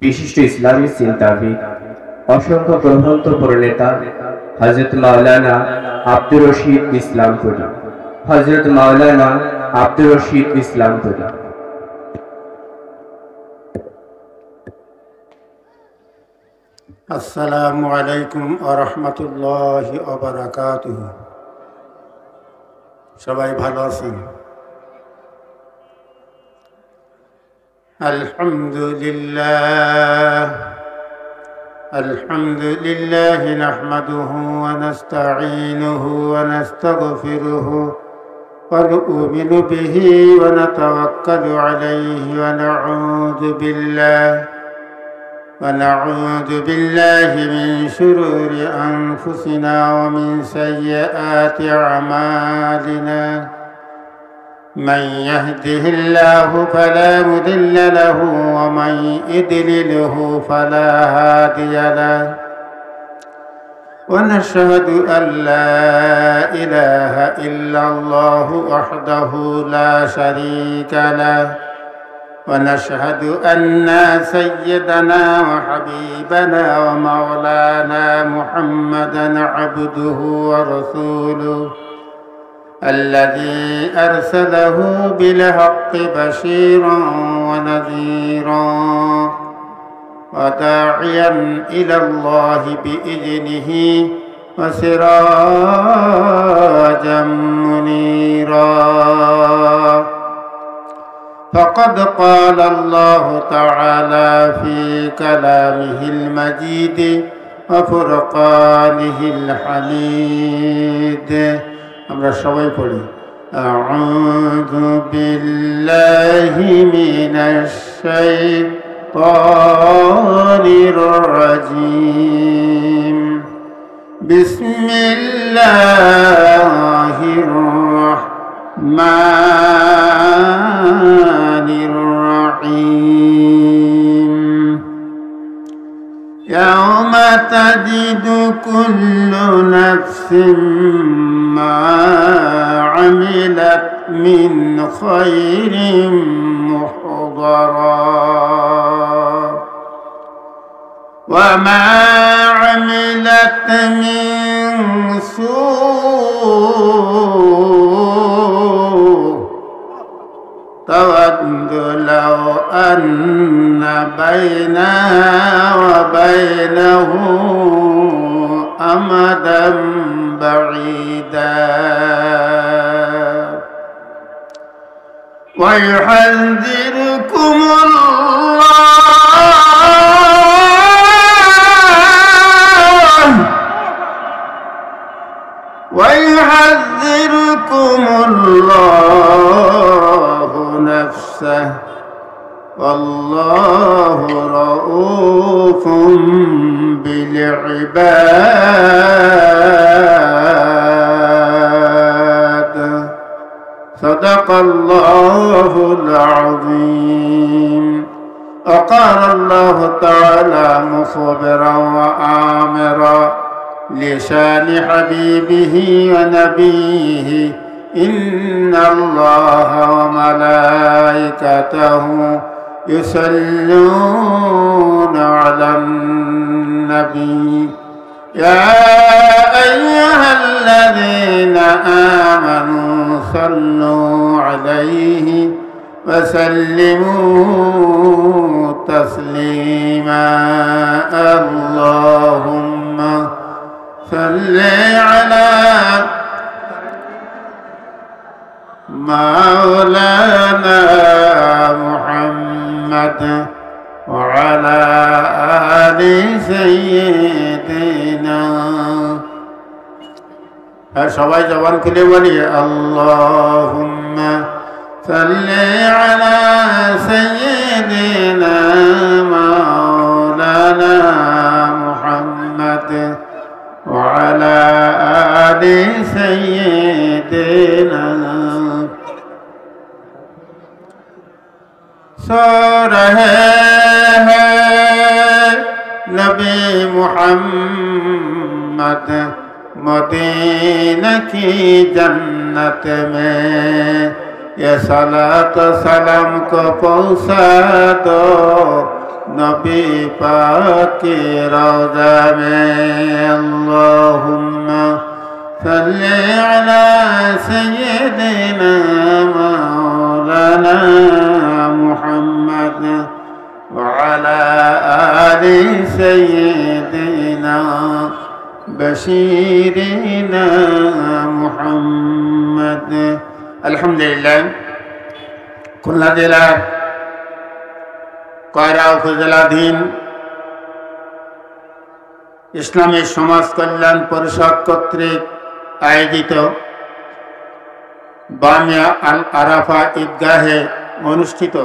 विशिष्ट इस्लामी चिंताविद असंख्य ग्रंथ प्रणेता हजरत मौलाना आब्दुर रशीद इस्लामपुरी हजरत मौलाना आब्दुर रशीद इस्लामपुरी। अस्सलामु अलैकुम व रहमतुल्लाहि व बाराकातुहु। सबाई भालो आছেন? अल्हम्दुलिल्लाह नहमदुहु व नस्तईनुहु व नस्तगफिरुहु व नु'मिनु बिही व नतवक्कलु अलैहि व नऊज़ु बिल्लाहि मिन शुरूरि अनफुसिना व मिन सय्यिआति अमालिना। मन यहदिहिल्लाहु फला मुदिल्ल लहु व मन युद्लिलहु फला हादिय लहु। व नशहदु अन ला इलाहा इल्लल्लाहु वहदहु ला शरीका लहु व नशहदु अन्ना सय्यदना व हबीबना व मौलाना मुहम्मदन अब्दुहु व रसूलुहु الذي أرسله بالحق بشيرا ونذيرا وداعيا إلى الله بإذنه وسراجا منيرا. فقد قال الله تعالى في كلامه المجيد وفرقانه الحميد. আমরা সবাই পড়ি আউযু বিল্লাহি মিনাশ শাইতানির রাজীম বিসমিল্লাহির রাহমানির রাহিম। يوم تجد كل نفس ما عملت من خير محضرا وما عملت من سوء تود لو أن بينها وبينه أمدا بعيدا ويحذركم الله نفسه والله رؤوف بالعباد. صدق الله العظيم. وقال الله تعالى مخبرا وآمرا لشان حبيبه ونبيه إن الله وملائكته يصلون على النبي يا أيها الذين آمنوا صلوا عليه وسلموا تسليما. اللهم صل على مولانا محمد وعلى آل سيدنا. সবাই জবান খুলে বলি اللهم صل على سيدنا مولانا محمد وعلى آل سيدنا. सो रहे हैं नबी मुहम्मद मदीना की जन्नत में ये सलात सलाम को पहुँचा दो नबी पाक की रौज़ा में अल्लाहुम्मा सल्ली अला सय्यिदिना मौलाना मुहम्मद व अला आलि सय्यिदिना बशीरिना मुहम्मद। अल्हम्दुलिल्लाह খুলনা জেলার কয়রা উপজেলাধীন ইসলামী সমাজ কল্যাণ পরিষদ কর্তৃক আয়োজিত বামিয়া আল আরাফা ঈদগাহে অনুষ্ঠিত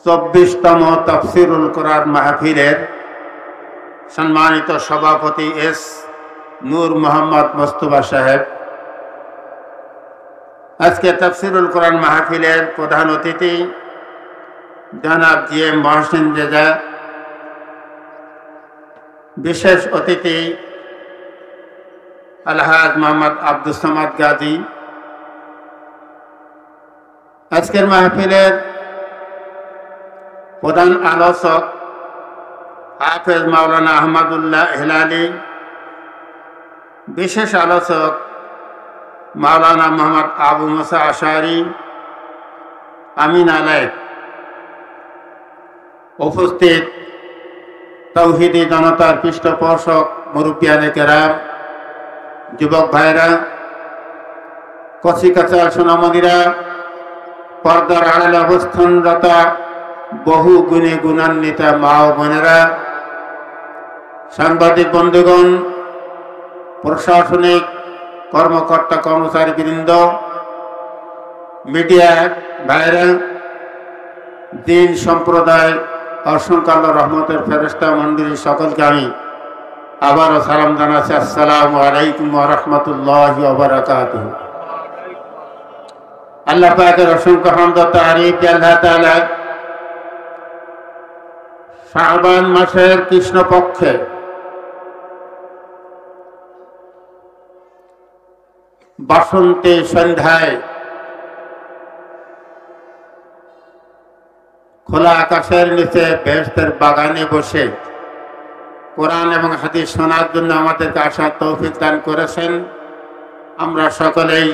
24তম তাফসীরুল কোরআন মাহফিলের সম্মানিত সভাপতি এস নূর মোহাম্মদ মোস্তফা সাহেব, আজকে তাফসীরুল কোরআন মাহফিলের প্রধান অতিথি জনাব জি এম মহসিন রেজা, বিশেষ অতিথি আলহাজ মোহাম্মদ আব্দুস সামাদ গাজী, আজকের মাহফিলের প্রধান আলোচক হাফেজ মাওলানা আহমদুল্লাহ হিলালি, বিশেষ আলোচক মাওলানা মোহাম্মদ আবু মুসা আশারি, আমিন আলাই, উপস্থিত তৌহিদি জনতার পৃষ্ঠপোষক মুরব্বিয়ানে কেরাম, যুবক ভাইরা, কচি কাঁচা সোনামণিরা, পর্দার আড়ালে অবস্থানরত বহু গুণে গুণান্বিতা মা ও বোনেরা, সাংবাদিক বন্ধুগণ, প্রশাসনিক কর্মকর্তা কর্মচারী বৃন্দ, মিডিয়া ভাইরা, দিন সম্প্রদায়, অসংখ্য আল্লাহর রহমতের ফেরেশতা মণ্ডলী, সকলকে আমি আবারও সালাম জানাচ্ছি। আসসালামু আলাইকুম ওয়া রাহমাতুল্লাহি ওয়া বারাকাতুহু। আল্লাহ পাকের অসংখ্য হামদ ও তারিফ যে আল্লাহ তাআলা শাবান মাসের কৃষ্ণপক্ষে বাসন্তী সন্ধ্যায় খোলা আকাশের নিচে বেহেশতের বাগানে বসে কোরআন এবং হাদিস শোনার জন্য আমাদেরকে আসার তৌফিক দান করেছেন। আমরা সকলেই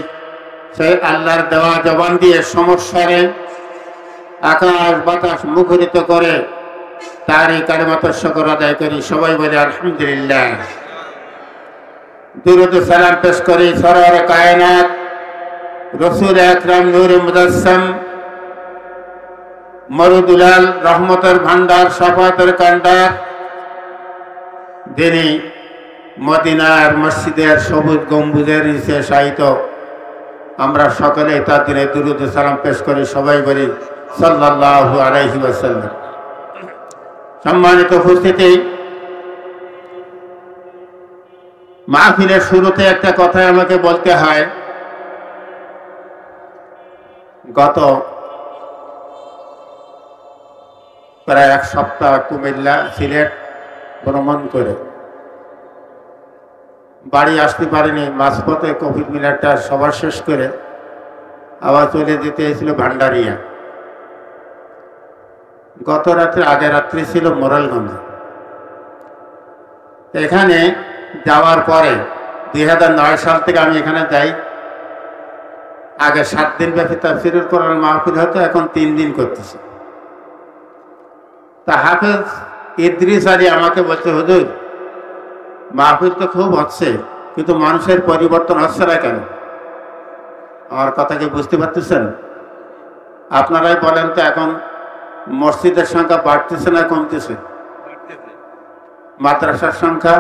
সেই আল্লাহর দেওয়া জবান দিয়ে সমস্যারে আকাশ বাতাস মুখরিত করে তারই কালিমাতুর শুকর আদায় করি। সবাই বলে আলহামদুলিল্লাহ। দুরূদ সালাম পেশ করি সরওয়ারে কায়নাত রাসূল আকরাম নূরে মুজাসসাম মরুদুলাল রহমতের ভান্ডার শাফাতের কান্ডার যিনি মদিনার মসজিদের সবুজ গম্বুজের নিচে শায়িত, আমরা সকলে তার দিনে দুরূদ সালাম পেশ করি। সবাই বলি সাল্লাল্লাহু আলাইহি ওয়াসাল্লাম। সম্মানিত উপস্থিতি, মাহফিলের শুরুতে একটা কথা আমাকে বলতে হয়। গত প্রায় এক সপ্তাহ কুমিল্লা সিলেট ভ্রমণ করে বাড়ি আসতে পারিনি। মাঝপথে কোভিড মিলারটা সবার শেষ করে আবার চলে যেতে হয়েছিল ভান্ডারিয়া। গত রাত্রে আগের রাত্রি ছিল মোরালগঞ্জ। এখানে যাওয়ার পরে 2009 সাল থেকে আমি এখানে যাই। আগে 7 দিন ব্যাপী তাফসীরুল কোরআন মাহফিল হতো, এখন 3 দিন করতেছে। তা হাফেজ ইদ্রিস আলী আমাকে বলছে, হুজুর মাহফিল তো খুব হচ্ছে, কিন্তু মানুষের পরিবর্তন হচ্ছে না কেন? আমার কথা কি বুঝতে পারতেছেন? আপনারাই বলেন তো, এখন মসজিদের সংখ্যা বাড়তেছে না কমতেছে? মাদ্রাসার সংখ্যা,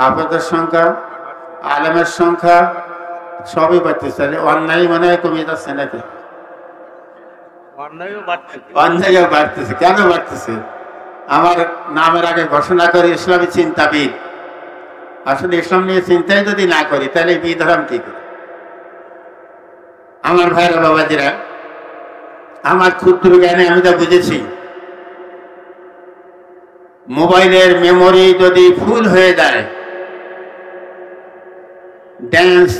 হাফেজের সংখ্যা, আলেমের সংখ্যা সবই বাড়তেছে। অন্যায় মনে হয় কমে যাচ্ছে নাকি? অন্যায়ও বাড়তেছে। কেন বাড়তেছে? আমার নামের আগে ঘোষণা করি ইসলামী চিন্তাবিদ। আসলে ইসলাম নিয়ে চিন্তাই যদি না করি তাহলে বিধর্ম কি করে? আমার ভাইরা বাবাজিরা, আমার ক্ষুদ্র জ্ঞানে আমি যা বুঝেছি, মোবাইলের মেমোরি যদি ফুল হয়ে যায়, ড্যান্স,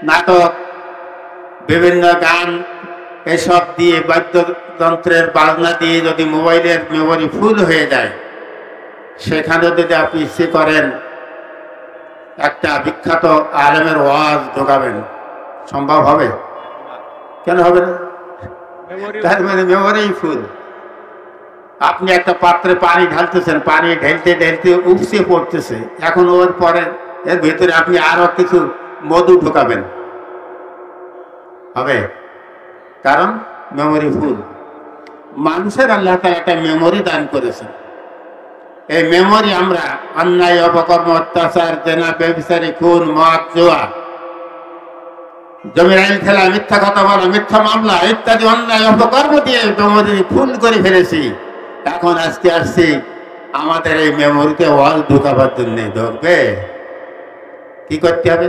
নাটক, বিভিন্ন গান, এসব দিয়ে বাদ্যযন্ত্রের বাজনা দিয়ে যদি মোবাইলের মেমোরি ফুল হয়ে যায়, সেখানে যদি আপনি ইচ্ছে করেন একটা বিখ্যাত আলেমের ওয়াজ ঢোকাবেন, সম্ভব হবে? কেন হবে না? তার মানে মেমোরি ফুল। আপনি একটা পাত্রে পানি ঢালতেছেন, পানি ঢেলতে ঢেলতে উপসে পড়তেছে, এখন ওর পরে এর ভিতরে আপনি আরো কিছু মধু ঢোকাবেন, হবে? কারণ মেমোরি ফুল। মানুষের আল্লাহ তাআলা একটা মেমোরি দান করেছেন। এই মেমোরি আমরা অন্যায়, অপকর্ম, অত্যাচার, জেনা, ব্যভিচারী, খুন, মদ, জুয়া, জমির আইন খেলা, মিথ্যা কথা বলা, মিথ্যা মামলা ইত্যাদি অন্যায় অপকর্ম দিয়ে মেমোরি ফুল করে ফেলেছি। এখন আজকে আসছি আমাদের এই মেমোরিতে ওয়াল ঢুকাবার জন্য। ঢুকবে কি করতে হবে?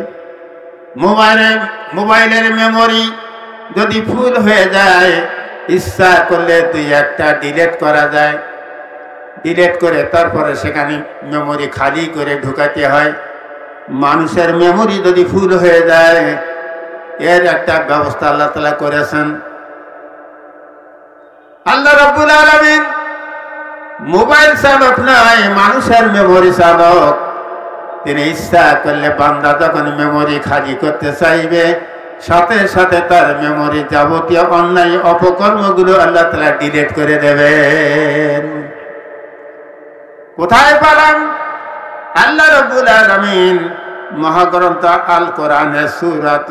মোবাইলের মেমোরি যদি ফুল হয়ে যায়, ইচ্ছা করলে দুই একটা ডিলিট করা যায়, ডিলিট করে তারপরে সেখানে মেমোরি খালি করে ঢুকাতে হয়। মানুষের মেমোরি যদি ফুল হয়ে যায়, এর একটা ব্যবস্থা আল্লাহ তাআলা করেছেন। আল্লাহ রাব্বুল আলামিন মোবাইল চালক নয়, মানুষের মেমোরি চালক। তিনি ইচ্ছা করলে বান্দা যখন মেমোরি খালি করতে চাইবে, সাথে সাথে তার মেমোরি যাবতীয় অন্যায় অপকর্মগুলো আল্লাহ তাআলা ডিলিট করে দেবেন। কোথায় পালাম? আল্লাহ রাব্বুল আলামিন মহাগ্রন্থ আল কোরআনের সূরাত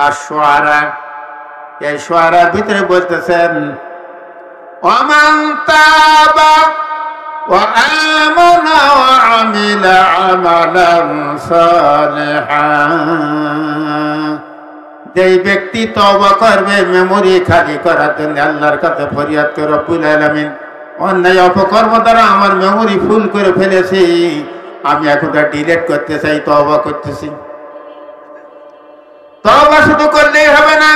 আশ-শুআরা, এই শুআরার ভিতরে বলতেছেন, ওয়ামান তাবা ওয়া আমানা ওয়া আমিলা আমালান সালিহান। যেই ব্যক্তি তওবা করবে মেমোরি খালি করার জন্য, আল্লাহর কাছে ফরিয়াদ করে, রব্বুল আলামিন অন্যায় অপকর্ম দ্বারা আমার মেমোরি ফুল করে ফেলেছি, আমি এখন ডিলিট করতে চাই, তওবা করতেছি। তওবা শুধু করলেই হবে না,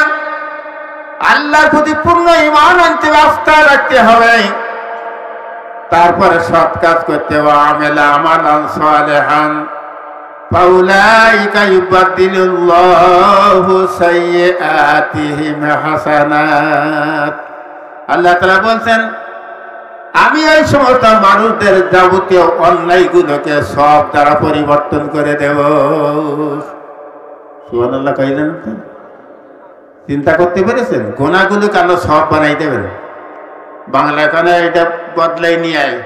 আল্লাহর প্রতি পূর্ণ ঈমান আনতে, আস্থা রাখতে হবে, তারপরে সৎ কাজ করতে হবে। আমেলা আমালান সালিহান ফাউলাইকা ইউবাদদিলুল্লাহু সাইয়্যাতিহিম হাসানাত। আল্লাহ তাআলা বলছেন, আমি এই সমস্ত মানুষদের যাবতীয় অন্যায়গুলোকে সব দ্বারা পরিবর্তন করে দেব। সুবহানাল্লাহ কইলেন তো? চিন্তা করতে পেরেছেন? গোনাগুলোকে আল্লাহ সব বানাই দেবেন। বাংলা এখানে এটা বদলাই নিয়ে আয়,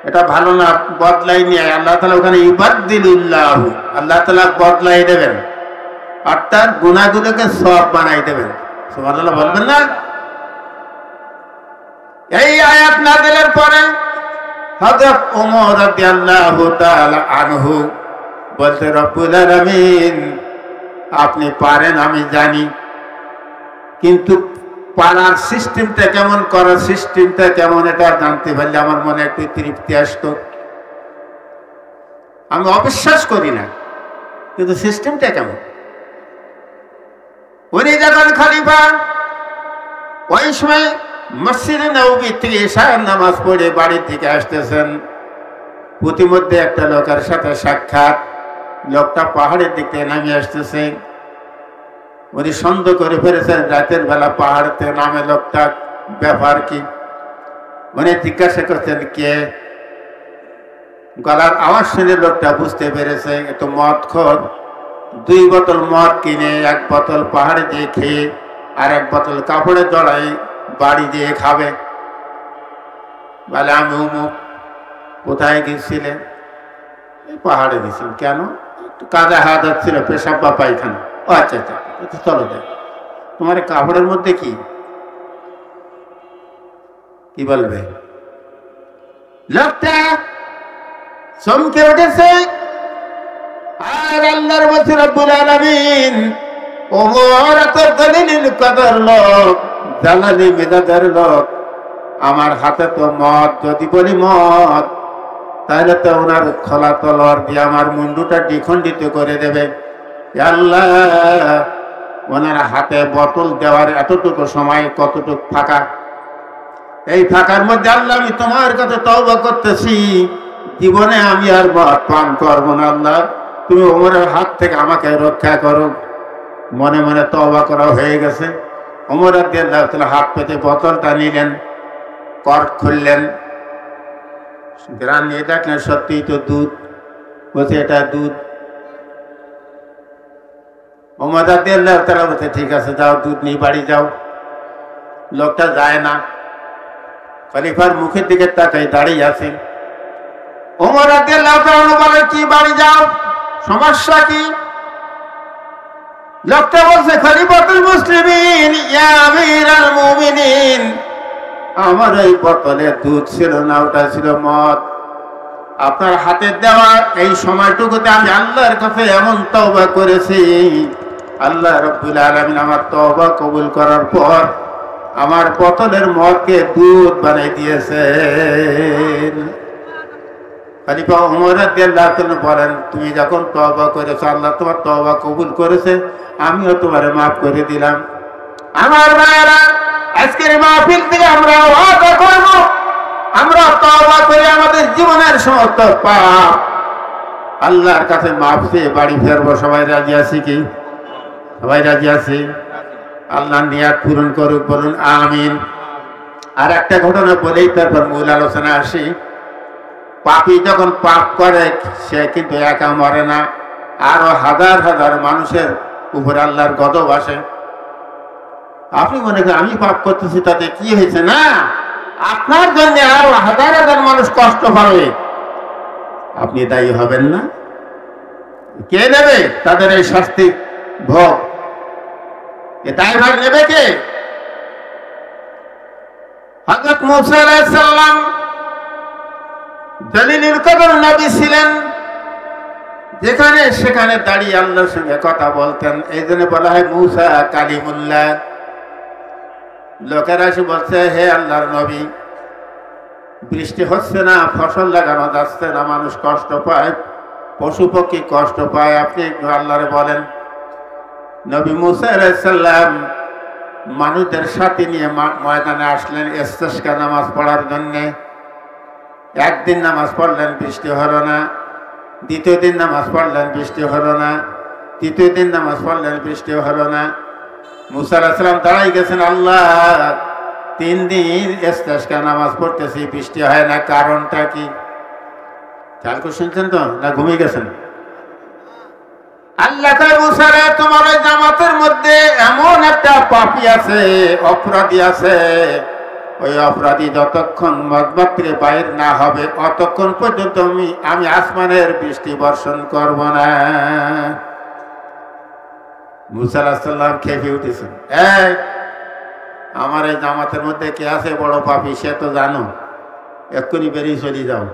এটা ভালো না, বদলাই নিয়ে আয়। আল্লাহ তাআলা ওখানে ইউবাদদিলুল্লাহ, আল্লাহ তাআলা বদলাই দেবেন, অর্থাৎ গোনাগুলোকে সব বানাই দেবেন। সুবহানাল্লাহ বলবেন না? এই আয়াত নাযিলের পরে হযরত ওমর রাদিয়াল্লাহু তাআলা আনহু বলতে, রব্বুল আলামিন আপনি পারেন আমি জানি, কিন্তু পারার সিস্টেমটা কেমন, করার সিস্টেমটা কেমন, এটা জানতে পারলে আমার মনে একটু তৃপ্তি আসতো। আমি অবিশ্বাস করি না, কিন্তু সিস্টেমটা কেমন। উনি যখন খলিফা, ওই সময় মসজিদে নববী থেকে ইশার নামাজ পড়ে বাড়ির দিকে আসতেছেন, প্রতিমধ্যে একটা লোকের সাথে সাক্ষাৎ। লোকটা পাহাড়ের দিক থেকে নামে আসতেছে। উনি সন্দেহ করে ফেলেছেন, রাতের বেলা পাহাড়তে নামে লোকটা, ব্যাপার কি? উনি জিজ্ঞাসা করছেন কে। গলার আওয়াজ শুনে লোকটা বুঝতে পেরেছে এত মদখোর। 2 বোতল মদ কিনে 1 বোতল পাহাড়ে দিয়ে খেয়ে আর 1 বোতল কাপড়ে জড়াই বাড়ি দিয়ে খাবে। বলে আমি উমুক। কোথায় গিয়েছিলেন? এই পাহাড়ে গেছিলেন। কেন? একটু কাজে হাজার ছিল, পেশাব বা পায়খানা। ও আচ্ছা আচ্ছা, চলো দেখ। তোমার কাপড়ের মধ্যে কি কি বলবে? লোকটা চমকে উঠেছে। আর আল্লাহর বলছে রব্বুল আলামিন, ওমর এত দলিল কদর লোক, জালালি মেজাজের লোক, আমার হাতে তো মদ, যদি বলি মদ তাহলে তো ওনার খোলা তলোয়ার দিয়ে আমার মুন্ডুটা দ্বিখণ্ডিত করে দেবে। আল্লাহ, ওনার হাতে বোতল দেওয়ার এতটুকু সময় কতটুকু ফাঁকা, এই ফাঁকার মধ্যে আল্লাহ আমি তোমার কাছে তওবা করতেছি, জীবনে আমি আর মদ পান করবো না। আল্লাহ তুমি ওমরের হাত থেকে আমাকে রক্ষা করো। মনে মনে তওবা করা হয়ে গেছে। ওমর রাদিয়াল্লাহু তাআলা হাত পেতে বোতলটা নিলেন, কর্ক খুললেন, গ্রান নিয়ে দেখলেন সত্যিই তো দুধ। বলছে এটা দুধ। ওমর রাদিয়াল্লাহু তাআলা বলছে ঠিক আছে যাও দুধ নিয়ে বাড়ি যাও। লোকটা যায় না, খলিফার মুখের দিকে তাকাই দাঁড়িয়ে আছে। ওমর রাদিয়াল্লাহু তাআলা বলে কি বাড়ি যাও, সমস্যা কি? লোকটা বলছে খলিফাতুল মুসলিমিন ইয়া আমিরাল মুমিনিন, আমার এই বোতলে দুধ ছিল না, ওটা ছিল মদ। আপনার হাতে দেওয়া এই সময়টুকুতে আমি আল্লাহর কাছে এমন তওবা করেছি, আল্লাহ রাব্বুল আলামিন আমার তওবা কবুল করার পর আমার বোতলের মদকে দুধ বানিয়ে দিয়েছেন। খলিফা ওমর রাদিয়াল্লাহু তাআলা বলেন তুমি যখন তওবা করেছো আল্লাহ তোমার তওবা কবুল করেছে, আমিও তোমারে মাফ করে দিলাম। আমার ভাইরা, আজকের মাহফিল থেকে আমরা ওয়াদা করব, আমরা তওবা করে আমাদের জীবনের সমস্ত পাপ আল্লাহর কাছে মাফ চেয়ে বাড়ি ফিরবো। সবাই রাজি আছি কি? সবাই রাজি আছি? আল্লাহ নিয়াত পূরণ করুক, বলুন আমিন। আর একটা ঘটনা বলেই তারপর মূল আলোচনা আসি। পাপী যখন পাপ করে সে কিন্তু একা মরে না, আরো হাজার হাজার মানুষের উপরে আল্লাহর গজব আসে। আপনি মনে করেন আমি পাপ করতেছি তাতে কি হয়েছে? না, আপনার জন্য আরো হাজার হাজার মানুষ কষ্ট পাবে, আপনি দায়ী হবেন না? কে নেবে তাদের এই শাস্তি ভোগ? এ দায়ভার নেবে কে? হযরত মুসা আলাইহিস সালাম জলিলুল কদর নবী ছিলেন, যেখানে সেখানে দাঁড়িয়ে আল্লাহর সঙ্গে কথা বলতেন। এই জন্য বলা হয় মুসা কালিমুল্লাহ। লোকেরা এসে বলছে হে আল্লাহর নবী, বৃষ্টি হচ্ছে না, ফসল লাগানো যাচ্ছে না, মানুষ কষ্ট পায়, পশু পক্ষী কষ্ট পায়, আপনি একটু আল্লাহরে বলেন। নবী মুসা আলাইহিস সালাম মানুষদের সাথে নিয়ে ময়দানে আসলেন ইস্তিসকা নামাজ পড়ার জন্যে। একদিন নামাজ পড়লেন, বৃষ্টি হলো না। দ্বিতীয় দিন নামাজ পড়লেন, বৃষ্টি হলো না। তৃতীয় দিন নামাজ পড়লেন, বৃষ্টি হলো না। মুসা আলাইহিস সালাম দাঁড়াই গেছেন, আল্লাহ 3 দিন ইস্তিসকা নামাজ পড়তেছি, বৃষ্টি হয় না, কারণটা কি? খেয়াল করে শুনছেন তো না ঘুমিয়ে গেছেন? আল্লাহ কয় মুসা রে, তোমার ওই জামাতের মধ্যে এমন একটা পাপী আছে, অপরাধী আছে, ওই অপরাধী যতক্ষণ মদমাত্রে বাইর না হবে অতক্ষণ পর্যন্ত আমি আসমানের বৃষ্টি বর্ষণ করব না। মুসা আলাইহিস সালাম খেপে উঠেছেন, এই আমার এই জামাতের মধ্যে কে আছে বড় পাপী, সে তো জানো, এক্ষুনি বেরিয়ে চলে যাও।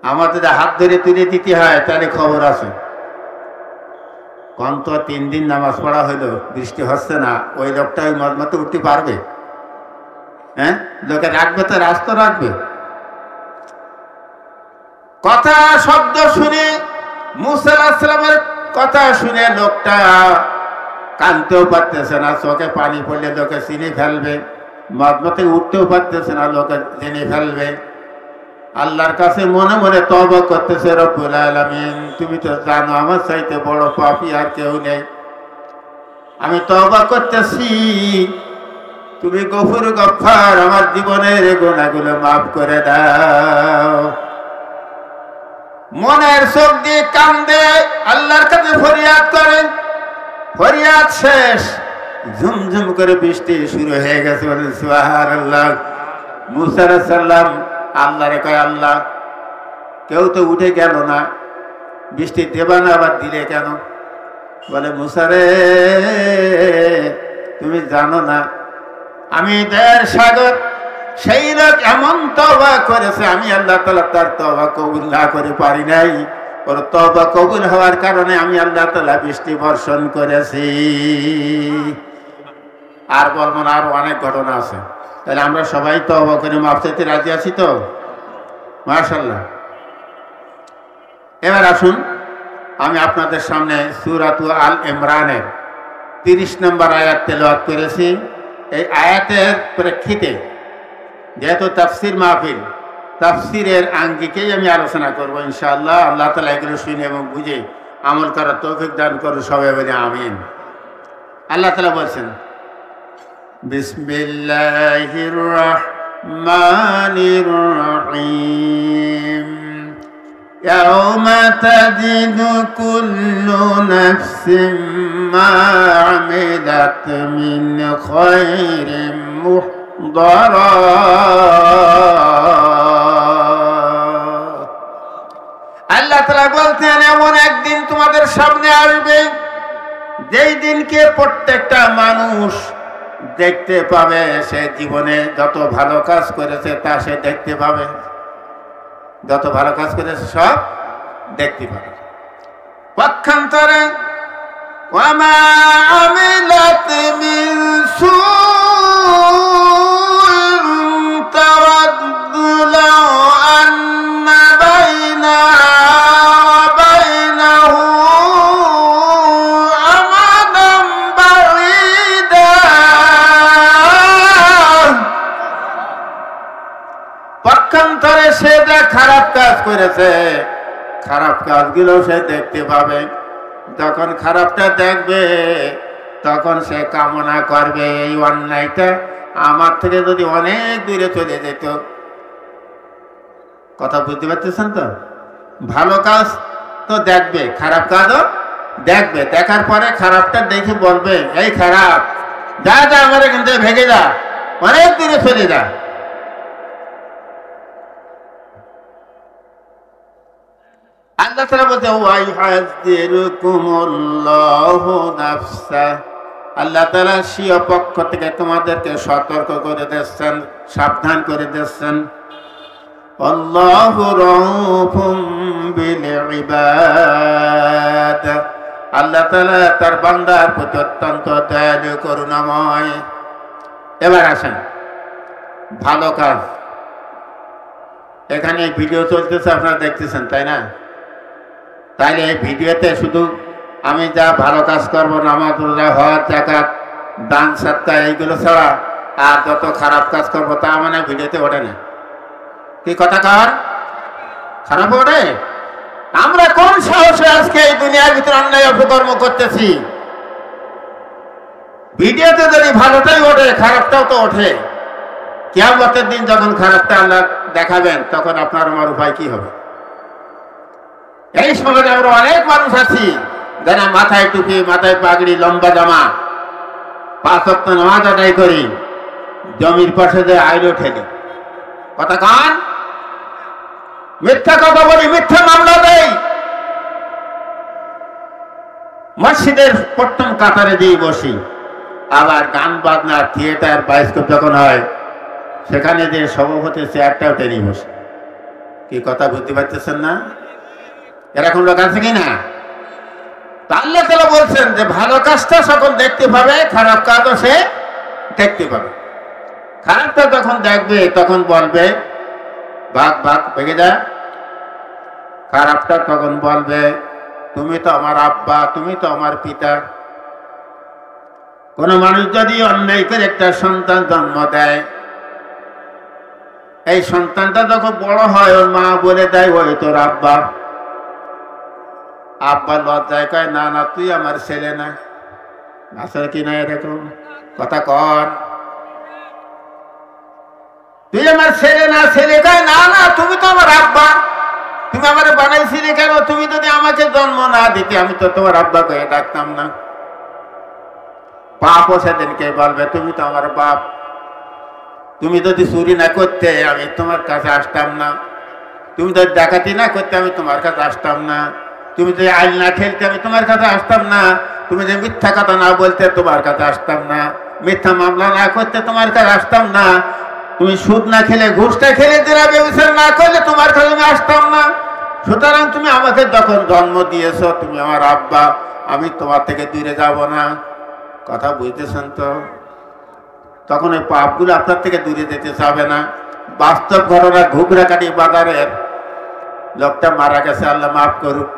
আমার যদি হাত ধরে তুলে দিতে হয় তাহলে খবর আছে। কন্ত 3 দিন নামাজ পড়া হইলো, বৃষ্টি হচ্ছে না, ওই লোকটা ওই মদমাতে উঠতে পারবে? হ্যাঁ, লোকে রাখবে তো, রাস্তা রাখবে। কথা শব্দ শুনে মুসা আলাইহিস সালামের কথা শুনে লোকটা কানতেও পারতেছে না, চোখে পানি পড়লে লোকে চিনে ফেলবে, মদমাতে উঠতেও পারতেছে না, লোকে চিনে ফেলবে। আল্লাহর কাছে মনে মনে তওবা করতেছে, রব্বুল আলামিন তুমি তো জানো আমার চাইতে বড় পাপী আর কেউ নেই, আমি তওবা করতেছি, তুমি গফুর গফফার, আমার জীবনের গুনাহগুলো মাফ করে দাও। মনের চোখ দিয়ে কান্দে, আল্লাহর কাছে ফরিয়াদ করে। ফরিয়াদ শেষ, ঝুমঝুম করে বৃষ্টি শুরু হয়ে গেছে। বলেন সুবহানাল্লাহ। মুসা আলাইহিস সালাম আল্লাহরে কয়, আল্লাহ কেউ তো উঠে গেল না, বৃষ্টি দেবা না, আবার দিলে কেন? বলে মুসা রে, তুমি জানো না আমি দয়ার সাগর, সেই লোক এমন তওবা করেছে, আমি আল্লাহ তাআলা তার তওবা কবুল না করে পারি নাই, ওর তওবা কবুল হওয়ার কারণে আমি আল্লাহ তাআলা বৃষ্টি বর্ষণ করেছি। আর বলবো না, আরো অনেক ঘটনা আছে। তাহলে আমরা সবাই তওবা করে মাফ চাইতে রাজি আছি তো? মাশাআল্লাহ। এবার আসুন আমি আপনাদের সামনে সূরাত আল ইমরানের 30 নম্বর আয়াত তেলাওয়াত করেছি। এই আয়াতের প্রেক্ষিতে যেহেতু তাফসীর মাহফিল, তাফসীরের আঙ্গিকেই আমি আলোচনা করব ইনশাআল্লাহ। আল্লাহ তাআলা এগুলো শুনে এবং বুঝে আমল করার তৌফিক দান করুন, সবাই বলি আমিন। আল্লাহ তাআলা বলছেন বিসমিল্লাহির রহমানির রহিম ইয়াউমা তাজিদু কুল্লু নাফসিন মা আমিলাত মিন খায়রিন মুহদারা। আল্লাহ তাআলা বলতেন এমন একদিন তোমাদের সামনে আসবে যেই দিনকে প্রত্যেকটা মানুষ দেখতে পাবে সে জীবনে যত ভালো কাজ করেছে তা সে দেখতে পাবে, যত ভালো কাজ করেছে সব দেখতে পাবে। পক্ষান্তরে ওয়ামা আমিলাত মিন সুইন তাওয়াদ্দু লাউ আন্না বাইনাহা ওয়া বাইনাহু আমাদান বাঈদা। পক্ষান্তরে সে যা খারাপ কাজ করেছে খারাপ কাজগুলো সে দেখতে পাবে। যখন খারাপটা দেখবে তখন সে কামনা করবে এই অন্যায়টা আমার থেকে যদি অনেক দূরে চলে যেত। কথা বুঝতে পারতেছেন তো? ভালো কাজ তো দেখবে, খারাপ কাজও দেখবে, দেখার পরে খারাপটা দেখে বলবে এই খারাপ, যা যা আমার এখান থেকে ভেঙে যা, অনেক দূরে চলে যা। আল্লাহ তাআলা বলতে ওয়াইহাযিরুকুমুল্লাহু নাফসা, আল্লাহ তাআলা স্বীয় পক্ষ থেকে তোমাদেরকে সতর্ক করে দিচ্ছেন, সাবধান করে দিচ্ছেন। আল্লাহু রাউফুম বিল ইবাদ, আল্লাহ তাআলা তার বান্দার প্রতি অত্যন্ত দয়ালু করুণাময়। এবার আসেন ভালো কাজ। এখানে ভিডিও চলতেছে, আপনারা দেখতেছেন তাই না? তাইলে এই ভিডিওতে শুধু আমি যা ভালো কাজ করবো, নামাজ রোজা হজ যাকাত দান সদকা এইগুলো ছাড়া আর যত খারাপ কাজ করবো তা মানে ভিডিওতে ওঠে না। কি কথা কার খারাপ ওঠে? আমরা কোন সাহসে আজকে এই দুনিয়ার ভিতরে অন্যায় অপকর্ম করতেছি? ভিডিওতে যদি ভালোটাই ওঠে খারাপটাও তো ওঠে। কিয়ামতের দিন যখন খারাপটা আল্লাহ দেখাবেন তখন আপনার আমার উপায় কি হবে? এই সমাজে আমরা অনেক মানুষ আছি যারা মাথায় টুপি, মাথায় পাগড়ি, লম্বা জামা, 5 ওয়াক্ত নামাজ আদায় করি, জমির পাশে যে আইলো ঠেলে কথা কান, মিথ্যা কথা বলি, মিথ্যা মামলা দেই, মসজিদের প্রথম কাতারে দিয়ে বসি, আবার গান বাজনা থিয়েটার বায়োস্কোপ যখন হয় সেখানে যে সভাপতি চেয়ারটাও টেনে বসে। কি কথা বুঝতে পারতেছেন না? এরকম লোক আছে কি না? আল্লাহ তাআলা বলছেন যে ভালো কাজটা সকল দেখতে পাবে, খারাপ কাজও সে দেখতে পাবে। খারাপটা যখন দেখবে তখন বলবে ভাগ ভাগ ভেঙে যা। খারাপটা তখন বলবে তুমি তো আমার আব্বা, তুমি তো আমার পিতা। কোন মানুষ যদি অন্যায় করে একটা সন্তান জন্ম দেয়, এই সন্তানটা যখন বড় হয় ওর মা বলে দেয় ওই তোর আব্বা। আব্বা লজ্জায় কয় না না তুই আমার ছেলে না। আসলে কি না এরকম কথা কর? তুই আমার ছেলে না। ছেলে কয় না না তুমি তো আমার আব্বা, তুমি আমার বানাইছিলে কেন? তুমি যদি আমাকে জন্ম না দিতে আমি তো তোমার আব্বা কয়ে ডাকতাম না। বাপও সেদিনকে বলবে তুমি তো আমার বাপ, তুমি যদি চুরি না করতে আমি তোমার কাছে আসতাম না, তুমি যদি ডাকাতি না করতে আমি তোমার কাছে আসতাম না, তুমি যদি আইল না খেলতে আমি তোমার কাছে আসতাম না, তুমি যে মিথ্যা কথা না বলতে তোমার কাছে আসতাম না, মিথ্যা মামলা না করতে তোমার কাছে আসতাম না, তুমি সুদ না খেলে ঘুষটা খেলে জেরা ব্যবচার না করলে তোমার কাছে আমি আসতাম না। সুতরাং তুমি আমাকে যখন জন্ম দিয়েছ তুমি আমার আব্বা, আমি তোমার থেকে দূরে যাব না। কথা বুঝতেছেন তো? তখন ওই পাপগুলো আপনার থেকে দূরে যেতে চাবে না। বাস্তব ঘটনা, ঘুগরাকাটি বাজারের লোকটা মারা গেছে, আল্লাহ মাফ করুক।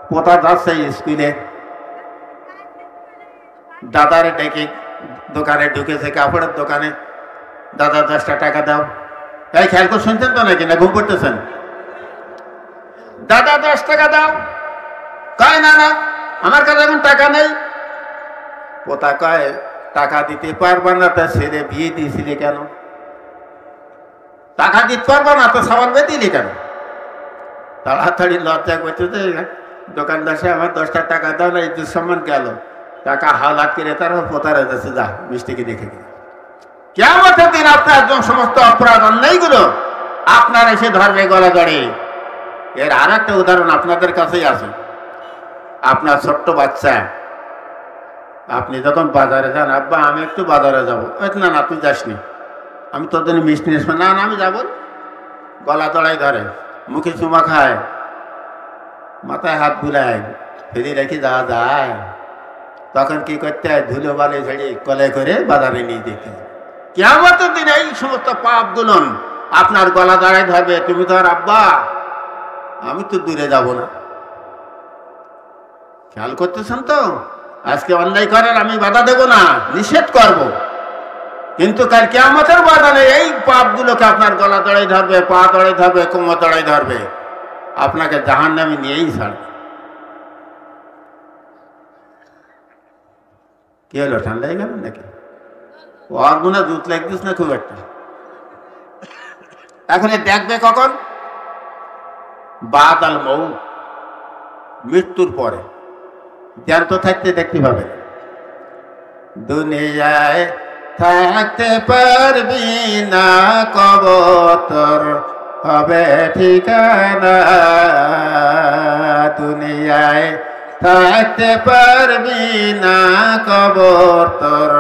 পোতা যাচ্ছে স্কুলে, দাদারে ডেকে দোকানে ঢুকেছে, কাপড়ের দোকানে। দাদা 10টা টাকা দাও। এই খেয়াল করে শুনছেন তো নাকি না ঘুম পড়তেছেন? দাদা 10 টাকা দাও। কয় না না আমার কাছে এখন টাকা নেই। পোতা কয় টাকা দিতে পারবা না, তা ছেলে বিয়ে দিয়েছিলি কেন? টাকা দিতে পারবা না তো সাবাল বেয়ে দিলি কেন? তাড়াতাড়ি লজ্জা করছে যে দোকানদার সে আমার 10টা টাকা দাও না, এই দুঃসম্মান গেল, টাকা হাওলাত করে তারা পোতারে যাচ্ছে, যা মিষ্টিকে দেখে গেল। কিয়ামতের দিন আপনার একদম সমস্ত অপরাধ অন্যায়গুলো আপনার এসে ধরবে গলা ধরে। এর আর একটা উদাহরণ আপনাদের কাছেই আছে। আপনার ছোট্ট বাচ্চা, আপনি যখন বাজারে যান, আব্বা আমি একটু বাজারে যাবো, না না তুই যাসনি, আমি তোর জন্য মিষ্টি নিয়ে আসবো, না না আমি যাবো, গলা দড়াই ধরে, মুখে চুমা খায়, মাথায় হাত বুলায়, ফেরি রেখে যাওয়া যায়। তখন কি করতে হয়, ধুলো বালি ঝেড়ে কলে করে বাজারে নিয়ে যেতে। কিয়ামতের দিন এই সমস্ত পাপগুলো আপনার গলা দাঁড়ায় ধরবে। তুমি তো আর আব্বা আমি তো দূরে যাব না। খেয়াল করতেছেন তো? আজকে অন্যায় করার আমি বাধা দেব না, নিষেধ করব, কিন্তু কাল কিয়ামতের ময়দানে এই পাপগুলোকে আপনার গলা দড়াই ধরবে, পা দড়াই ধরবে, কোমর দড়াই ধরবে, আপনাকে জাহান্নামে নিয়েই ছাড়বে। কি হলো, ঠান্ডা হয়ে গেল নাকি? ওর মনে দুধ লাগতিস না খুব একটা। এখন দেখবে কখন? বাদাল মৌ, মৃত্যুর পরে। জ্ঞান তো থাকতে দেখতে পাবে। দুনিয়ায় থাকতে পারবি না, কবর তোর হবে ঠিকানা। দুনিয়ায় থাকতে পারবি না, কবর তোর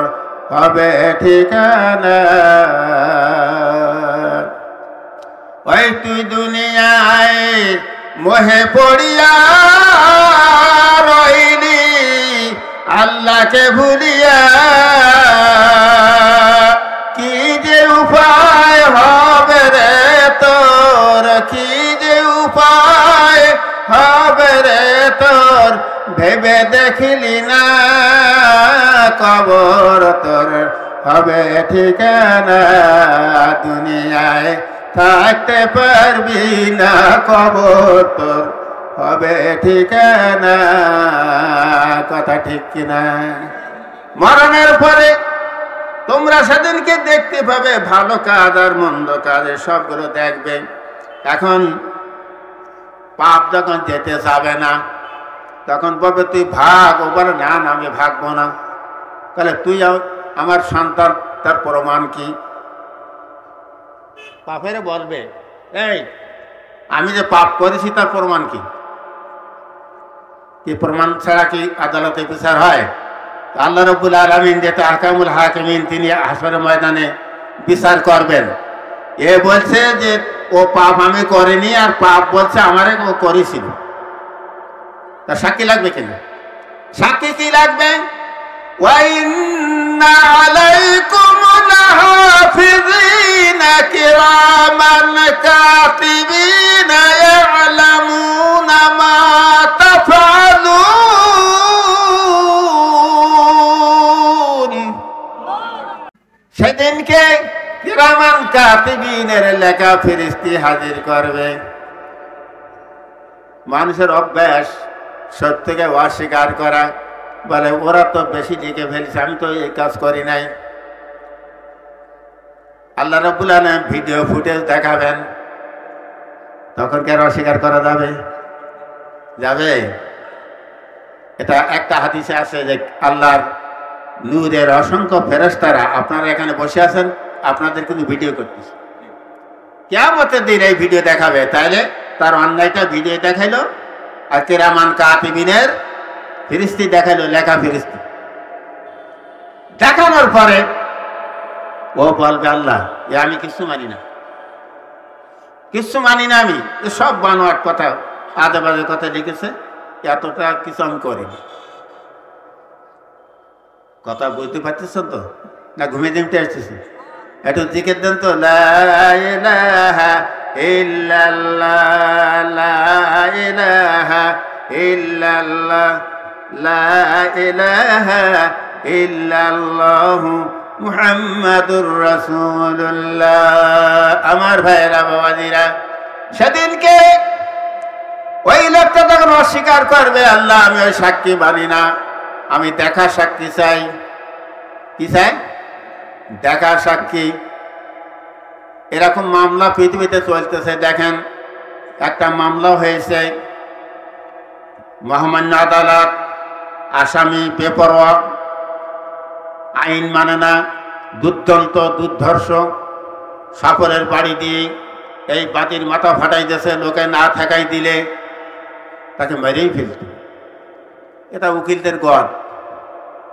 হবে ঠিকানা। ওই তুই দুনিয়ায় মোহে পড়িয়া রইলি, আল্লাহকে ভুলিয়া, কি যে উপায় হবে রে তোর, কি যে উপায় হবে রে তোর, ভেবে দেখলি না, কবর তোর হবে ঠিকানা। দুনিয়ায় থাকতে পারবি না, কবর তোর হবে ঠিকানা। কথা ঠিক কিনা? মরণের পরে তোমরা সেদিনকে দেখতে পাবে ভালো কাজ আর মন্দ কাজ, সবগুলো দেখবে। এখন পাপ যখন যেতে যাবে না, তখন বলবে তুই ভাগ। ও বলে না না আমি ভাগবো না। তাহলে তুই আমার সন্তান, তার প্রমাণ কি? পাপের বলবে এই আমি যে পাপ করেছি তার প্রমাণ কি? কি প্রমাণ ছাড়া কি আদালতে বিচার হয়? আল্লাহ রাব্বুল আলামিন যেটা আহকামুল হাকিমিন, তিনি হাসরের ময়দানে বিচার করবেন। এ বলছে যে ও পাপ আমি করিনি, আর পাপ বলছে আমারে ও করেছিল। তা সাক্ষী লাগবে কিনা? সাক্ষী কি লাগবে? ওয়া ইন্না আলাইকুম লাহাফিযিনা কিরামান কাতিবিনা ইয়ালামুনা মা তাফআলুন। সেদিনকে কিরামান কাতিবিনের লেখা ফেরেশতা হাজির করবে। মানুষের অভ্যাস সত্যকে অস্বীকার করা, বলে ওরা তো বেশি লিখে ফেলছে, আমি তো এই কাজ করি নাই। আল্লাহ রাব্বুল আলামিন ভিডিও ফুটেজ দেখাবেন, তখন কি আর অস্বীকার করা যাবে? যাবে? এটা একটা হাদিসে আছে যে আল্লাহর নূরের অসংখ্য ফেরেশতারা আপনারা এখানে বসে আছেন, আপনাদের কিন্তু ভিডিও করতেছে। কিয়ামতের দিন এই ভিডিও দেখাবে। তাইলে তার অন্যায়টা ভিডিও দেখাইলো, আর কিরামান কাতিবিনের ফেরেশতা দেখাইলো, লেখা ফেরেশতা। দেখানোর পরে ও বলবে আল্লাহ এ আমি কিছু মানি না, কিছু মানি না, আমি সব বানোয়াট কথা, আজে বাজে কথা লিখেছে, এতটা কিছু আমি করিনি। কথা বুঝতে পারতেছেন তো? না ঘুমিয়ে দিনতে আসতেছে? একটু জিকির দেন তো, লা ইলাহা ইল্লাল্লাহ, লা ইলাহা ইল্লাল্লাহ, লা ইলাহা ইল্লাল্লাহু মুহাম্মাদুর রাসূলুল্লাহ। আমার ভাইরা বাবাজিরা, সেদিনকে ওই লোকটা তখন অস্বীকার করবে, আল্লাহ আমি ওই সাক্ষী মানি না, আমি দেখা সাক্ষী চাই। কি চাই? দেখা সাক্ষী। এরকম মামলা পৃথিবীতে চলতেছে। দেখেন, একটা মামলা হয়েছে, মহামান্য আদালত, আসামি বেপরোয়া, আইন মানে না, দুর্দান্ত দুর্ধর্ষ, সাপরের বাড়ি দিয়ে এই বাতির মাথা ফাটাই দিয়েছে, লোকে না থাকাই দিলে তাকে মেরেই ফেলত। এটা উকিলদের গড়।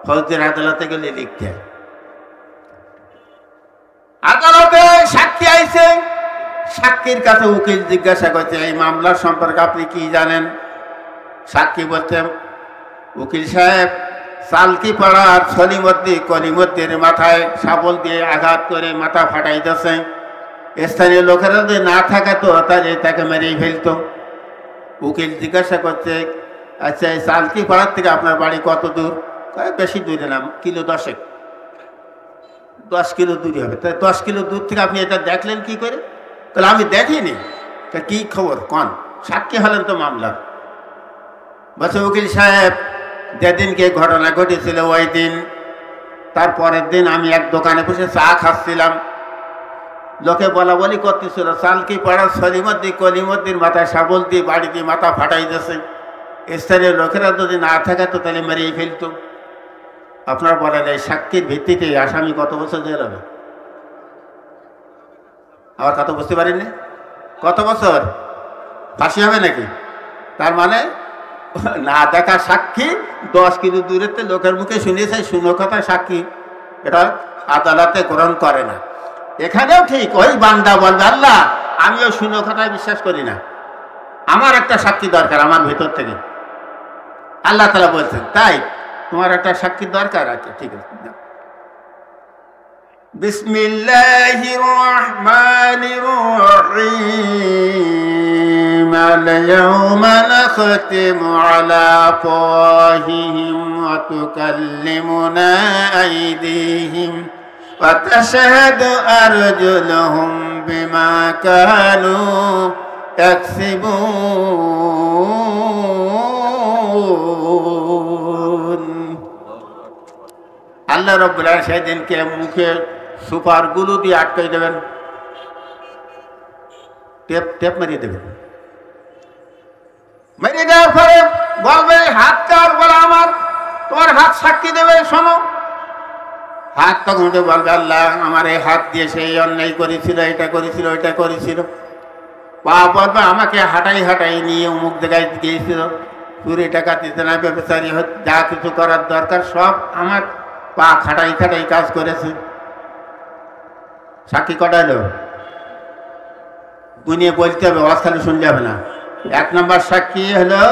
ফৌজদারি আদালতে গেলে লিখতে হয়। আদালতে সাক্ষী আইছে, সাক্ষীর কাছে উকিল জিজ্ঞাসা করছে এই মামলার সম্পর্কে আপনি কি জানেন? সাক্ষী বলতে, উকিল সাহেব, সালকি পাড়ার কলিমদ্দির মাথায় শাবল দিয়ে আঘাত করে মাথা ফাটাই দিয়েছে, স্থানীয় লোকেরা যদি না থাকে তো তাহলে তাকে মেরেই ফেলত। উকিল জিজ্ঞাসা করছে, আচ্ছা এই সালকি পাড়ার থেকে আপনার বাড়ি কত দূর? বেশি দূরে না, কিলো 10। 10 কিলো দূরে হবে। তাই 10 কিলো দূর থেকে আপনি এটা দেখলেন কি করে? তাহলে আমি দেখিনি। কি খবর কন? সাক্ষী হলেন তো মামলা। বলছে উকিল সাহেব, যেদিনকে ঘটনা ঘটেছিল ওই দিন, তারপরের দিন আমি এক দোকানে বসে চা খাচ্ছিলাম, লোকে বলা বলি করতেছিল সালকি পাড়ার কলিমদ্দির মাথায় শাবল দিয়ে বাড়ি দিয়ে মাথা ফাটাই দিয়েছে, স্থানীয় লোকেরা যদি না থাকে তো তাহলে মেরেই ফেলত। আপনার বলেন এই সাক্ষীর ভিত্তিতে আসামি কত বছর জেল হবে? আবার কত বুঝতে পারেননি? কত বছর? ফাঁসি হবে নাকি? তার মানে না দেখা সাক্ষী 10 কিলো দূরেতে লোকের মুখে শুনিয়েছে, শুনো কথা সাক্ষী, এটা আদালতে গ্রহণ করে না। এখানেও ঠিক ওই বান্দা বলবে, আল্লাহ আমিও শুনো কথায় বিশ্বাস করি না, আমার একটা সাক্ষী দরকার আমার ভেতর থেকে। আল্লাহ তাআলা বলছেন তাই তোমার একটা সাক্ষী দরকার আছে, ঠিক আছে। বিসমিল্লাহির রহমানির রহিম। আল-ইয়াওমা নাখতিমু আলা আফওয়াহিহিম ওয়া তুকাল্লিমুনা আইদিহিম ওয়া তাশহাদু আরজুলুহুম বিমা কানু ইয়াকসিবুন। আল্লাহ রাব্বুল আলামিন সেদিনকে মুখে সুপার গুলো দিয়ে আটকে দেবেন, টেপ মারিয়ে দেবেন। মেরে দেওয়ার পরে বলবে হাত কার? বলে আমার। তোমার হাত সাক্ষী দেবে, শোনো। হাত তখন বলবে আল্লাহ আমার এই হাত দিয়ে সেই অন্যায় করেছিল, এটা করেছিল, ওইটা করেছিল। পা বলবে আমাকে হাঁটাই হাঁটাই নিয়ে অমুক জায়গায় গিয়েছিল, চুরি টাকা দিতে না, ব্যবসায়ী যা কিছু করার দরকার সব আমার পা খাটাই খাটাই কাজ করেছে। সাক্ষী কটাইল? গুনিয়ে বলতে হবে, অস্থানে শুনলে হবে না। 1 নম্বর সাক্ষী হলো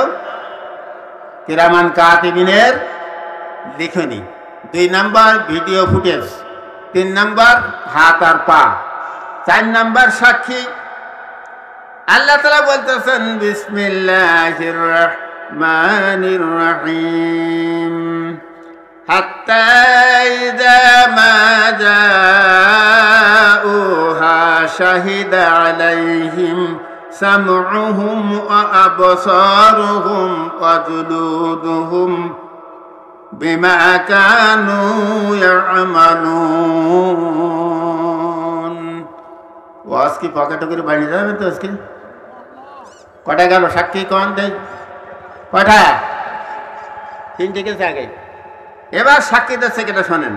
কিরামান কাতিবিনের লিখনি, 2 নম্বর ভিডিও ফুটেজ, 3 নম্বর হাত আর পা, 4 নম্বর সাক্ষী আল্লাহ তাআলা বলতেছেন বিসমিল্লাহির রহমানির রহিম। হাত্তা ইযা মা জাউহা শাহিদা আলাইহিম সামউহুম ওয়া আবসারুহুম ওয়া জুলুদুহুম বিমা কানু ইয়ামালুন। ওয়াজ কি পকেটে করে বানিয়ে যাবে তো? আজকে কটা গেল সাক্ষী? কন দেয় কটা? 3টে গেছে আগে। এবার সাক্ষী দিচ্ছে কেটে শোনেন,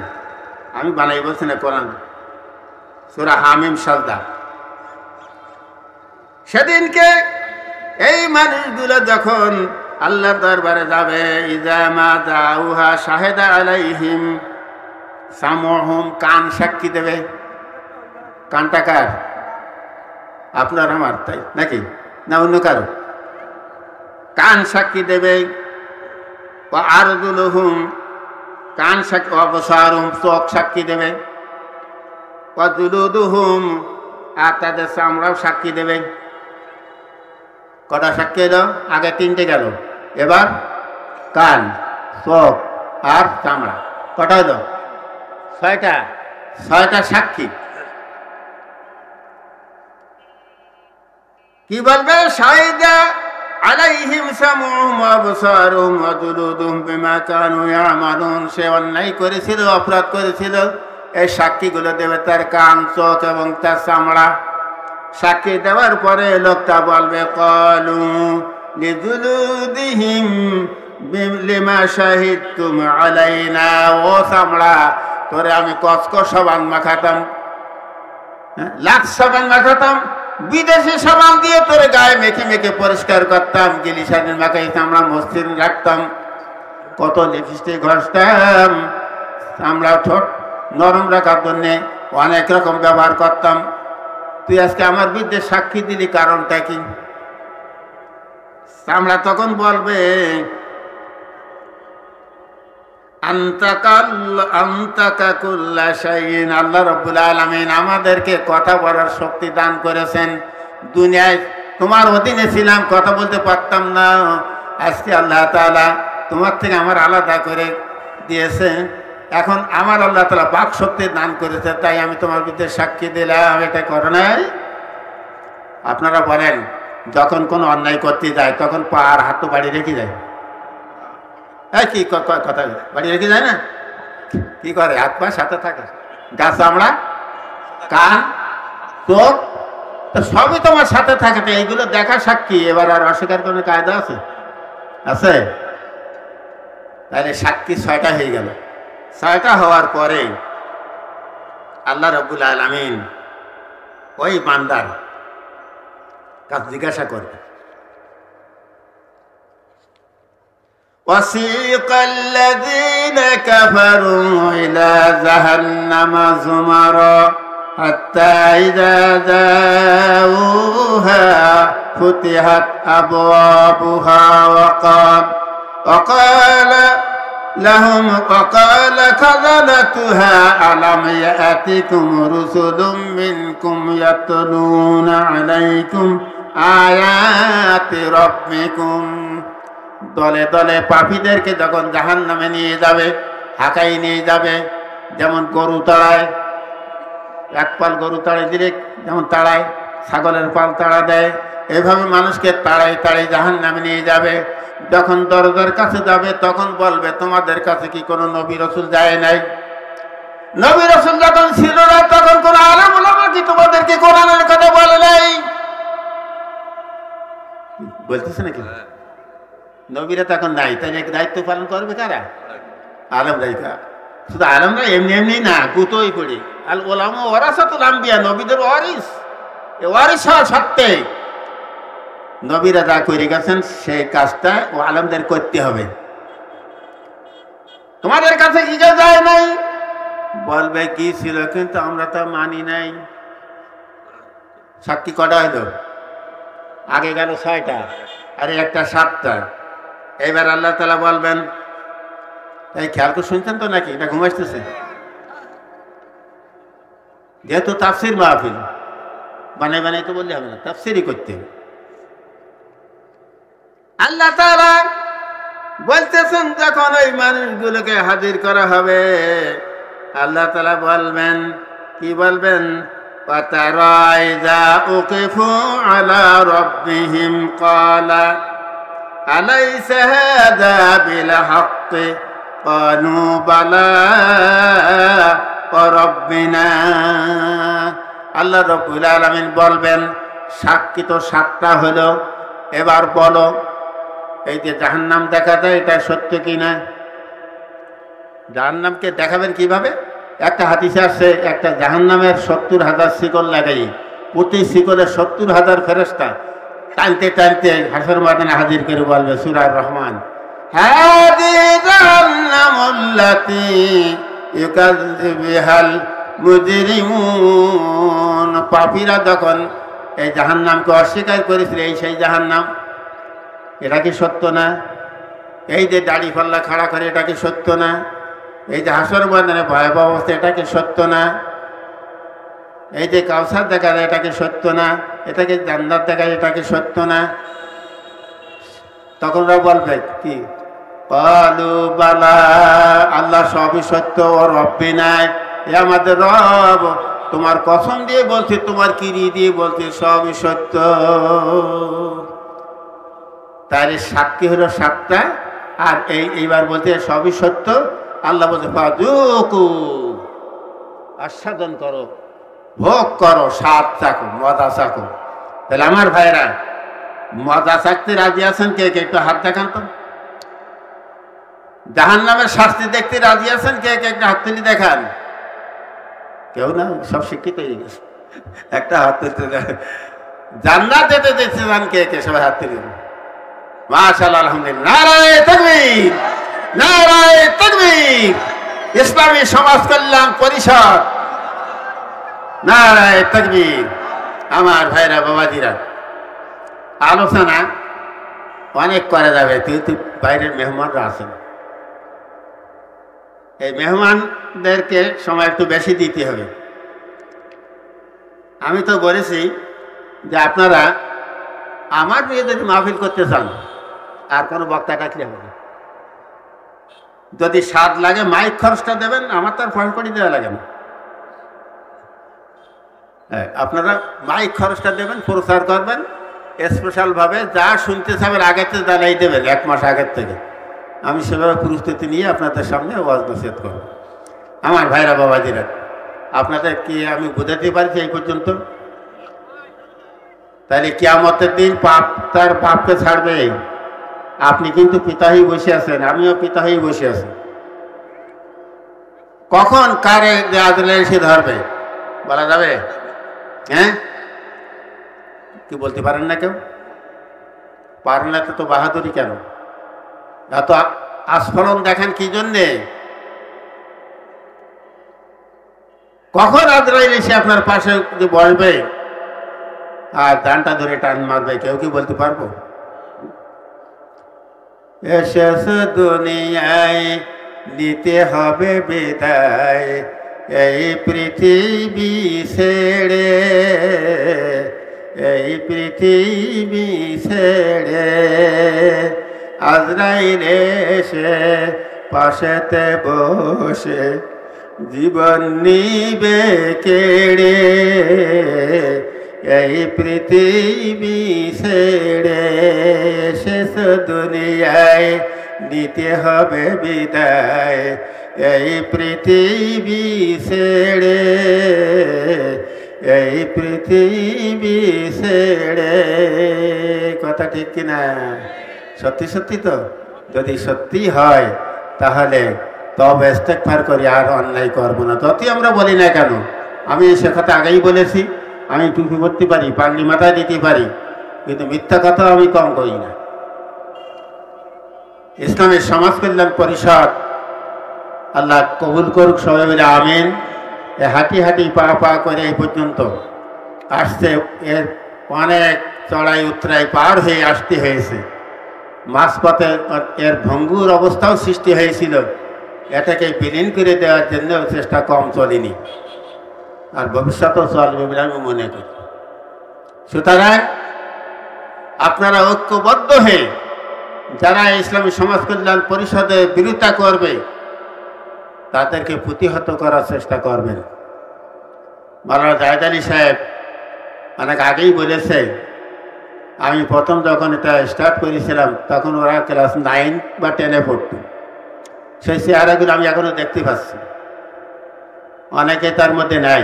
আমি বানাই বলছি না, কোরআন সূরা হামিম সাজদা। সেদিনকে এই মানুষগুলো যখন আল্লাহর দরবারে যাবে, ইযা মা জাউহা শাহিদা আলাইহিম সামউহুম, কান সাক্ষী দেবে। কানটা কার? আপনার আমার, তাই নাকি না অন্য কারো? কান সাক্ষী দেবে। ওয়া আরজুলুহুম, কান সাক্ষী, অবসারুহুম, চোখ সাক্ষী দেবে। ওয়া জুলুদুহুম, আর তাদের চামড়াও সাক্ষী দেবে। কটা সাক্ষী এলো? আগে 3টে গেল, এবার কান, চোখ আর চামড়া। কটা হলো? 6টা। 6টা সাক্ষী। কি বলবে? শাহিদা আলাইহিম সামউহুম ওয়া আবসারুহুম ওয়া জুলুদুহুম বিমা কানু ইয়ামালুন। সে অন্যায় করেছিল, অপরাধ করেছিল, এই সাক্ষীগুলো দেবে তার কান, চোখ এবং তার চামড়া। সাক্ষী দেওয়ার পরে লোকটা বলবে ক্বালু লিজুলুদিহিম লিমা শাহিদতুম আলাইনা। ও চামড়া, তোরে আমি কসকস সাবান মাখাতাম, লাখ সাবান মাখাতাম, বিদেশি সাবান দিয়ে তোরে গায়ে মেখে মেখে পরিষ্কার করতাম, গ্লিসারিন মাখাই চামড়া মসৃণ রাখতাম, কত লিপস্টিক ঘষতাম, চামড়া ঠোঁট নরম রাখার জন্য অনেক রকম ব্যবহার করতাম। তুই আজকে আমার বিরুদ্ধে সাক্ষী দিলি, কারণটা কি? চামড়া তখন বলবে আল্লাহ রাব্বুল আলামিন আমাদেরকে কথা বলার শক্তি দান করেছেন। দুনিয়ায় তোমার অধীনে ছিলাম, কথা বলতে পারতাম না, আজকে আল্লাহ তাআলা তোমার থেকে আমার আলাদা করে দিয়েছে। এখন আমার আল্লাহ তাআলা বাক শক্তি দান করেছে, তাই আমি তোমার বিরুদ্ধে সাক্ষী দিলাম। এটা করো নাই? আপনারা বলেন, যখন কোনো অন্যায় করতে যায় তখন পা আর হাত তো বাড়ি রেখে যায়। কি কথা বাড়ি রেখে যায় না? কি করে? হাত পা সাথে থাকে, গা চামড়া, কান, চোখ সবই তোমার সাথে থাকে। তো এইগুলো দেখা সাক্ষী। এবার আর অস্বীকার কোনো কায়দা আছে? আছে? তাহলে সাক্ষী 6টা হয়ে গেল। 6টা হওয়ার পরে আল্লাহ রাব্বুল আলামিন ওই বান্দার কাছে জিজ্ঞাসা করবে, وسيق الذين كفروا إلى جهنم زمرا حتى إذا جاءوها فتحت أبوابها وقال خزنتها ألم يأتكم رسل منكم يتلون عليكم آيات ربكم। দলে দলে পাপীদেরকে যখন জাহান্নামে নিয়ে যাবে, হাঁকাই নিয়ে যাবে, যেমন গরু তাড়ায়, এক পাল গরু তাড়াই দিলে যেমন তাড়ায়, ছাগলের পাল তাড়া দেয়, এভাবে মানুষকে তাড়াই তাড়াই জাহান্নামে নিয়ে যাবে। যখন দরজার কাছে যাবে তখন বলবে, তোমাদের কাছে কি কোনো নবী রাসূল যায় নাই? নবী রাসূল যখন ছিল না তখন কোন আলেম ওলামা কি তোমাদেরকে কোরআনের কথা বলে নাই? বলতেছে নাকি? নবীরা তখন নাই, তাই দায়িত্ব পালন করবে কারা? আলেমরাই। শুধু আলেমরা এমনি এমনি না, গুতোই পড়ে। আল ওলামা ওয়ারাসাতুল আম্বিয়া, নবীদের ওয়ারিস। এ ওয়ারিস হওয়ার সত্ত্বে নবীরা যা করে গেছেন সেই কাজটা ও আলেমদের করতে হবে। তোমাদের কাছে কি যায় নাই? বলবে কি ছিল, কিন্তু আমরা তো মানি নাই। সাক্ষী কটা হইল? আগে গেল 6টা, আরে একটা 7টা। এইবার আল্লাহ তাআলা বলবেন, এই খেয়াল করে শুনছেন তো নাকি? এটা ঘুমাইতেছে? যেহেতু তাফসীর মাহফিল, বানাই বানাই তো বললে হবে না, তাফসীরই করতে হবে। আল্লাহ তাআলা বলতেছেন, যখন ওই মানুষগুলোকে হাজির করা হবে, আল্লাহ তাআলা বলবেন, কি বলবেন? وَتَرَى إِذَا أُقِفُوا عَلَى رَبِّهِمْ قَالَ أَلَيْسَ هَذَا بِالْحَقِّ قَالُوا بَلَى وَرَبِّنَا। আল্লাহ রাব্বুল আলামিন বলবেন, সাক্ষী তো 7টা হলো, এবার বলো এই যে জাহান্নাম দেখা যায় এটা সত্য কিনা? জাহান্নামকে দেখাবেন কিভাবে? একটা হাদিসে আসছে, একটা জাহান্নামের 70,000 শিকল লাগাই, প্রতি শিকলে 70,000 ফেরেশতা টানতে টানতে হাসর ময়দানে হাজির করে বলবে, সূরা রহমান, হাদি জাহান্নামুল্লাতী ইউকাযযিবু বিহাল মুজরিমুন। পাপীরা যখন এই জাহান্নামকে অস্বীকার করেছিল, এই সেই জাহান্নাম, এটা কি সত্য না? এই যে দাড়ি পাল্লা খাড়া করে, এটা কি সত্য না? এই যে হাসর ময়দানে ভয়াবহ অবস্থা, এটা কি সত্য না? এই যে কাউসার দেখা যায়, এটা কি সত্য না? এটাকে জান্নাত দেখা যায়, এটা কি সত্য না? তখন ওরা বলবে কি? ক্বালু বালা, আল্লাহ সবই সত্য, ও রব্বিনা, এ আমাদের রব, তোমার কসম দিয়ে বলছি, তোমার কিরি দিয়ে বলছি, সবই সত্য। তার সাক্ষী হলো 7টা। আর এইবার বলতে সবই সত্য। আল্লাহ বলছে ফাযুকু, আস্বাদন করো, ভোগ করো, স্বাদ চাখো, মজা চাখো। তাহলে আমার ভাইরা, মজা চাকতে রাজি আছেন কে কে? একটু হাত দেখান তো। জাহান্নামের শাস্তি দেখতে রাজি আছেন কে কে? একটা হাত তুলি দেখান। কেউ না, সব শিক্ষিত হয়ে গেছে। একটা হাত তুলতে জান্নাত যেতে দেখতে যান কে কে? সবাই হাত তুলি। মাশাআল্লাহ, আলহামদুলিল্লাহ। নারায়ে তাকবীর, নারায়ে তাকবীর। ইসলামী সমাজ কল্যাণ পরিষদ, নারায়ে তাকবীর। আমার ভাইরা, বাবাজিরা, আলোচনা অনেক করা যাবে, কিন্তু বাইরের মেহমানরা আছেন। এই মেহমানদেরকে সময় একটু বেশি দিতে হবে। আমি তো বলেছি যে আপনারা আমার নিয়ে যদি মাহফিল করতে চান, আর কোনো বক্তা ডাকলে হবে না। যদি স্বাদ লাগে মাইক খরচটা দেবেন, আমার তার ফোন করে দেওয়া লাগে না। হ্যাঁ, আপনারা মাইক খরচটা দেবেন, প্রচার করবেন স্পেশালভাবে। যা শুনতে চাবেন আগের থেকে জানাই দেবেন, 1 মাস আগের থেকে। আমি সেভাবে প্রস্তুতি নিয়ে আপনাদের সামনে ওয়াজ নসিহত করব। আমার ভাইরা, বাবাজিরা, আপনাদের কি আমি বোঝাতে পারছি এই পর্যন্ত? তাহলে কিয়ামতের দিন পাপ তার পাপকে ছাড়বে। আপনি কিন্তু পিতা হয়ে বসে আছেন, আমিও পিতা হয়ে বসে আছি। কখন কারে আজরাইল এসে ধরবে বলা যাবে? হ্যাঁ, কি বলতে পারেন না কেউ? পারেন না তো বাহাদুরি কেন? এত আস্ফলন দেখেন কি জন্যে? কখন আজরাইল এসে আপনার পাশে বসবে আর ডানটা ধরে টান মারবে, কেউ কি বলতে পারবো? এসেছে দুনিয়ায়, নিতে হবে বিদায়, এই পৃথিবী ছেড়ে, এই পৃথিবী ছেড়ে। আজরাইল এসে পাশেতে বসে জীবন নিবে কেড়ে, এই পৃথিবী ছেড়ে। শেষ দুনিয়ায় নিতে হবে বিদায়, এই পৃথিবী ছেড়ে, এই পৃথিবী ছেড়ে। কথা ঠিক কিনা? সত্যি সত্যি তো? যদি সত্যি হয় তাহলে তবে ইস্তেগফার করি, আর অন্যায় করবো না। যতই আমরা বলি না কেন, আমি সে কথা আগেই বলেছি, আমি টুপি পরতে পারি, পাগড়ি মাথায় দিতে পারি, কিন্তু মিথ্যা কথা আমি কম করি না। ইসলামের সমাজ কল্যাণ পরিষদ আল্লাহ কবুল করুক, সবাই বলে আমিন। হাঁটি হাঁটি পা পা করে এই পর্যন্ত আসছে, এর অনেক চড়াই উতরাই পার হয়ে আসতে হয়েছে। মাঝপথে এর ভঙ্গুর অবস্থাও সৃষ্টি হয়েছিল, এটাকে বিলীন করে দেওয়ার জন্য চেষ্টা কম চলেনি, আর ভবিষ্যতেও চলবে বলে আমি মনে করি। সুতরাং আপনারা ঐক্যবদ্ধ হয়ে যারা ইসলামী সমাজ কল্যাণ পরিষদের বিরোধিতা করবে তাদেরকে প্রতিহত করার চেষ্টা করবেন। মাওলানা জাহেদ আলী সাহেব অনেক আগেই বলেছে, আমি প্রথম যখন এটা স্টার্ট করেছিলাম তখন ওরা ক্লাস 9 বা 10-এ পড়ত। সেই চেহারাগুলো আমি এখনো দেখতে পাচ্ছি, অনেকে তার মধ্যে নাই।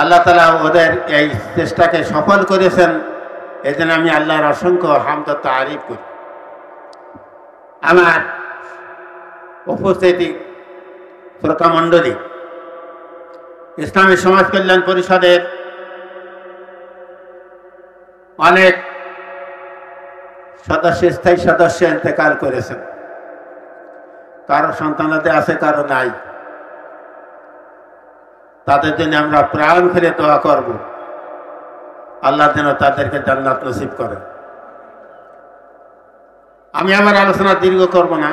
আল্লাহ তাআলা ওদের এই চেষ্টাকে সফল করেছেন, এই জন্য আমি আল্লাহর অসংখ্য হামদ ও তারিফ করি। আমার উপস্থিতি শ্রোতা মণ্ডলী, ইসলামী সমাজ কল্যাণ পরিষদের অনেক সদস্য, স্থায়ী সদস্য ইন্তেকাল করেছেন। কারো সন্তানাতে আছে, কারো নাই। তাদের জন্য আমরা প্রাণ ফেলে দোয়া করব, আল্লাহ যেন তাদেরকে জান্নাত নসিব করেন। আমি আমার আলোচনা দীর্ঘ করব না।